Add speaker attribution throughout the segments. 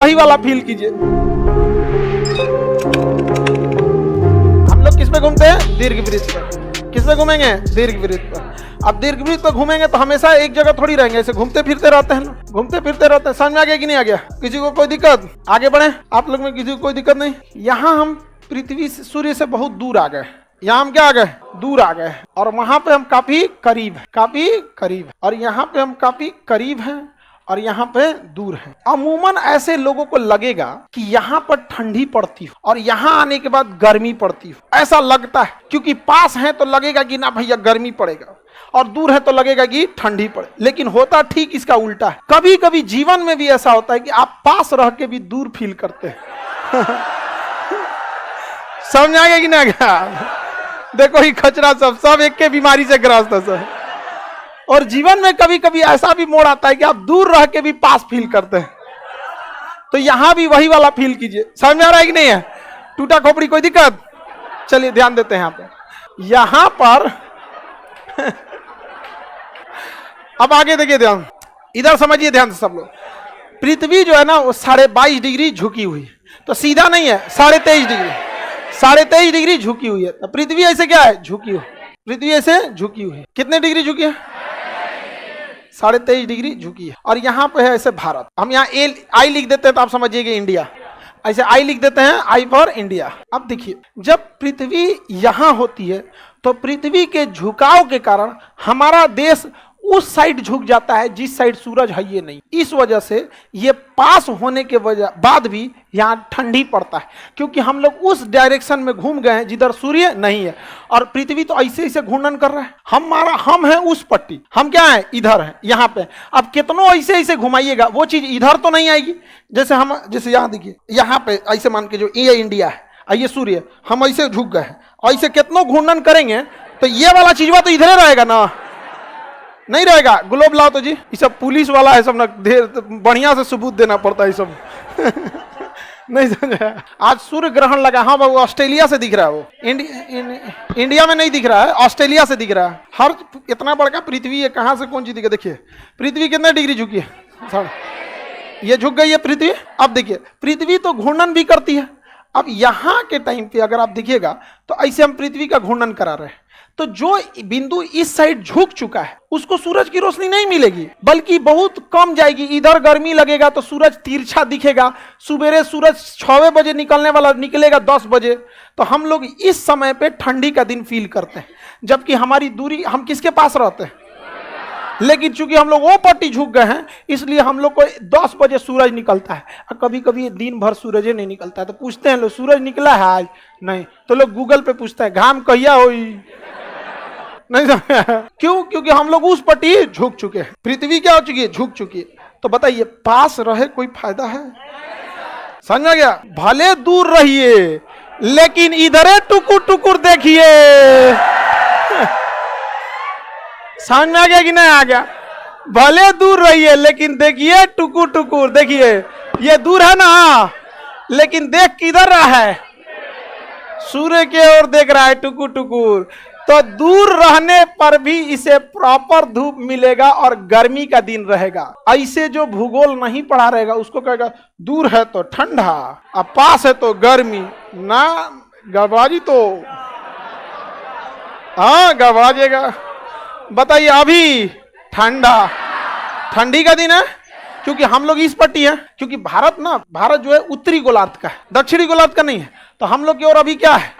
Speaker 1: वही वाला फील कीजिए। हम लोग किस पे घूमते हैं? दीर्घ वृत्त पर। किस पे घूमेंगे? दीर्घ वृत्त पर। अब दीर्घ वृत्त पर घूमेंगे तो हमेशा एक जगह थोड़ी रहेंगे, ऐसे घूमते फिरते रहते हैं, घूमते फिरते रहते हैं। समझ में आ गया कि नहीं आ गया? किसी को कोई दिक्कत? आगे बढ़े। आप लोग में किसी को कोई दिक्कत नहीं? यहाँ हम पृथ्वी से, सूर्य से बहुत दूर आ गए। यहाँ हम क्या आ गए? दूर आ गए। और वहां पे हम काफी करीब है, काफी करीब है। और यहाँ पे हम काफी करीब हैं और यहाँ पे दूर है। अमूमन ऐसे लोगों को लगेगा कि यहाँ पर ठंडी पड़ती हो और यहाँ आने के बाद गर्मी पड़ती हो, ऐसा लगता है। क्योंकि पास है तो लगेगा कि ना भैया गर्मी पड़ेगा, और दूर है तो लगेगा कि ठंडी पड़े। लेकिन होता ठीक इसका उल्टा है। कभी कभी जीवन में भी ऐसा होता है कि आप पास रह के भी दूर फील करते हैं। समझ आ गया कि ना गया? देखो ही खचरा सब एक के बीमारी से ग्रस्त है सब। और जीवन में कभी कभी ऐसा भी मोड़ आता है कि आप दूर रह के भी पास फील करते हैं। तो यहां भी वही वाला फील कीजिए। समझ में आ रहा है कि नहीं है? टूटा खोपड़ी कोई दिक्कत? चलिए ध्यान देते हैं यहाँ पे। यहां पर अब आगे देखिए, ध्यान इधर समझिए ध्यान से सब लोग। पृथ्वी जो है ना वो 22.5 डिग्री झुकी हुई है, तो सीधा नहीं है, 23.5 डिग्री, 23.5 डिग्री झुकी हुई है। तो पृथ्वी ऐसे क्या है? झुकी हुई। पृथ्वी ऐसे झुकी हुई है। कितने डिग्री झुकी है? 23.5 डिग्री झुकी है। और यहाँ पे है ऐसे भारत। हम यहाँ आई लिख देते हैं तो आप समझिएगा इंडिया। ऐसे आई लिख देते हैं, आई फॉर इंडिया। अब देखिए, जब पृथ्वी यहाँ होती है तो पृथ्वी के झुकाव के कारण हमारा देश उस साइड झुक जाता है जिस साइड सूरज है ये नहीं। इस वजह से ये पास होने के बाद भी यहाँ ठंडी पड़ता है, क्योंकि हम लोग उस डायरेक्शन में घूम गए हैं जिधर सूर्य नहीं है। और पृथ्वी तो ऐसे ऐसे घूर्णन कर रहा है। हम हैं उस पट्टी, हम क्या है? इधर है, यहाँ पे। अब कितनों ऐसे ऐसे घुमाइएगा वो चीज इधर तो नहीं आएगी। जैसे यहाँ देखिए, यहाँ पे ऐसे मान के जो ये इंडिया है, ये सूर्य, हम ऐसे झुक गए हैं, ऐसे कितनों घूर्णन करेंगे तो ये वाला चीजवा तो इधर रहेगा ना, नहीं रहेगा। ग्लोब लाओ तो जी, ये सब पुलिस वाला है सब ना, बढ़िया से सबूत देना पड़ता है ये सब। नहीं समझा? आज सूर्य ग्रहण लगा। हाँ बाबू, ऑस्ट्रेलिया से दिख रहा है वो, इंडिया में नहीं दिख रहा है, ऑस्ट्रेलिया से दिख रहा है। हर इतना बड़का पृथ्वी है, कहाँ से कौन चीज दिखे? देखिए पृथ्वी कितने डिग्री झुकी है? ये झुक गई है पृथ्वी। अब देखिए, पृथ्वी तो घूर्णन भी करती है। अब यहाँ के टाइम पे अगर आप देखिएगा तो ऐसे हम पृथ्वी का घूर्णन करा रहे हैं, तो जो बिंदु इस साइड झुक चुका है उसको सूरज की रोशनी नहीं मिलेगी, बल्कि बहुत कम जाएगी। इधर गर्मी लगेगा तो सूरज तिरछा दिखेगा। सुबेरे सूरज 6 बजे निकलने वाला निकलेगा 10 बजे। तो हम लोग इस समय पे ठंडी का दिन फील करते हैं, जबकि हमारी दूरी, हम किसके पास रहते हैं? लेकिन चूंकि हम लोग वो पट्टी झुक गए हैं, इसलिए हम लोग को 10 बजे सूरज निकलता है। और कभी कभी दिन भर सूरज नहीं निकलता है, तो पूछते हैं लोग सूरज निकला है आज? नहीं। तो लोग गूगल पे पूछते हैं घाम कहिया होई? नहीं समझ? क्यों? क्योंकि हम लोग उस पट्टी झुक चुके हैं। पृथ्वी क्या हो चुकी है? झुक चुकी है। तो बताइए, पास रहे कोई फायदा है? समझ आ गया? भले दूर रहिए लेकिन इधरे टुकुर टुकुर देखिए। समझ में आ गया कि नहीं आ गया? भले दूर रहिए लेकिन देखिए टुकुर टुकुर देखिए। ये दूर है ना, लेकिन देख किधर रहा है? सूर्य के ओर देख रहा है टुकुर टुकुर। तो दूर रहने पर भी इसे प्रॉपर धूप मिलेगा और गर्मी का दिन रहेगा। ऐसे जो भूगोल नहीं पढ़ा रहेगा उसको कहेगा दूर है तो ठंडा, अब पास है तो गर्मी। ना गड़बड़ी तो हाँ गड़बड़ाइएगा। बताइए, अभी ठंडी का दिन है क्योंकि हम लोग इस पट्टी है। क्योंकि भारत जो है उत्तरी गोलार्ध का है, दक्षिणी गोलार्ध का नहीं है। तो हम लोग की ओर अभी क्या है?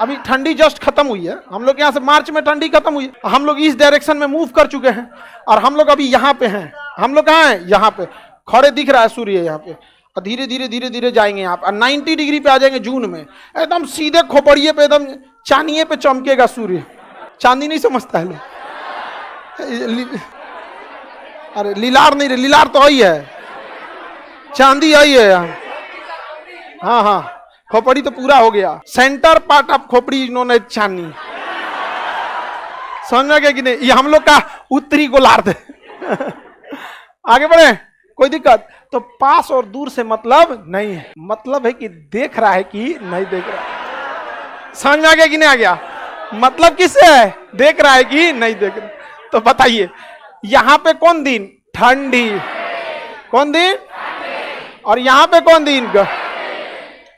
Speaker 1: अभी ठंडी जस्ट खत्म हुई है। हम लोग यहाँ से मार्च में ठंडी खत्म हुई है। हम लोग इस डायरेक्शन में मूव कर चुके हैं और हम लोग अभी यहाँ पे हैं। हम लोग कहाँ हैं? यहाँ पे खड़े दिख रहा है सूर्य यहाँ पे। और धीरे धीरे धीरे धीरे जाएंगे यहाँ पे, 90 डिग्री पे आ जाएंगे जून में। एकदम सीधे खोपड़िए पे, एकदम चांदिए पे चमकेगा सूर्य। चांदी नहीं समझता है लोग? अरे लीलार नहीं, लीलार तो आई है, चांदी आई है यहाँ। हाँ हाँ, खोपड़ी तो पूरा हो गया। सेंटर पार्ट ऑफ खोपड़ी इन्होंने चांदी। समझ में गया कि नहीं? ये हम लोग का उत्तरी गोलार्ध है। आगे बढ़े, कोई दिक्कत? तो पास और दूर से मतलब नहीं है, मतलब है कि देख रहा है कि नहीं देख रहा। समझ में आ गया कि नहीं आ गया? मतलब किससे है? देख रहा है कि नहीं देख रहा। तो बताइए, यहां पे कौन दिन? ठंडी। कौन दिन? और यहाँ पे कौन दिन?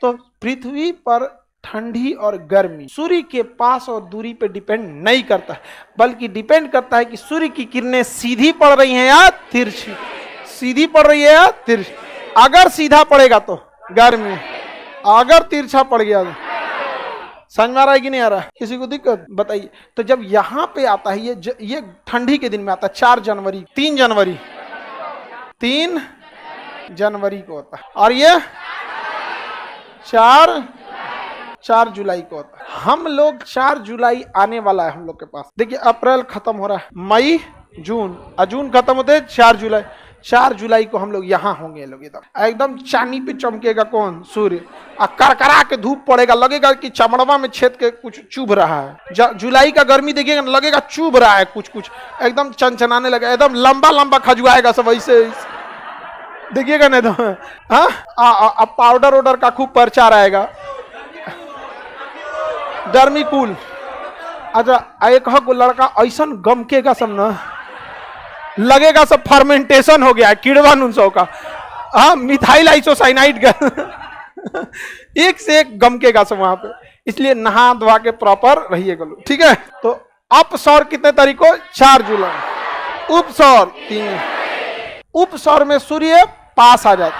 Speaker 1: तो पृथ्वी पर ठंडी और गर्मी सूर्य के पास और दूरी पे डिपेंड नहीं करता है, बल्कि डिपेंड करता है कि सूर्य की किरणें सीधी पड़ रही हैं या तिरछी, सीधी पड़ रही है या तिरछी। अगर सीधा पड़ेगा तो गर्मी, अगर तिरछा पड़ गया तो समझ में आ रहा है कि नहीं आ रहा है? किसी को दिक्कत बताइए। तो जब यहाँ पे आता है ये ठंडी के दिन में आता है 4 जनवरी 3 जनवरी को होता है, और ये 4 जुलाई को होता है। हम लोग 4 जुलाई आने वाला है हम लोग के पास। देखिए अप्रैल खत्म हो रहा है, मई जून खत्म होते हैं 4 जुलाई। 4 जुलाई को हम लोग यहाँ होंगे, लोग एकदम चांदी पे चमकेगा कौन? सूर्य। करकरा के धूप पड़ेगा, लगेगा कि चमड़वा में छेद के कुछ चुभ रहा है। जुलाई का गर्मी देखिएगा, लगेगा चुभ रहा है कुछ एकदम चनचनाने लगेगा, एकदम लंबा खजुआएगा सब ऐसे देखिएगा नहीं तो। हाँ पाउडर ऑर्डर का खूब प्रचार आएगा। गर्मी कूल। अच्छा एक को लड़का ऐसा गमकेगा सब ना, लगेगा सब फर्मेंटेशन हो गया है किड़वा नुनसो का। हाँ मिथाइल आइसोसाइनाइड का एक से एक गमकेगा सब वहां पे। इसलिए नहा धोवा के प्रॉपर रहिएगा, ठीक है। तो अपसौर कितने तारीख को? 4 जुलाई। उपसौर 3। उपसौर में सूर्य पास आ जाता।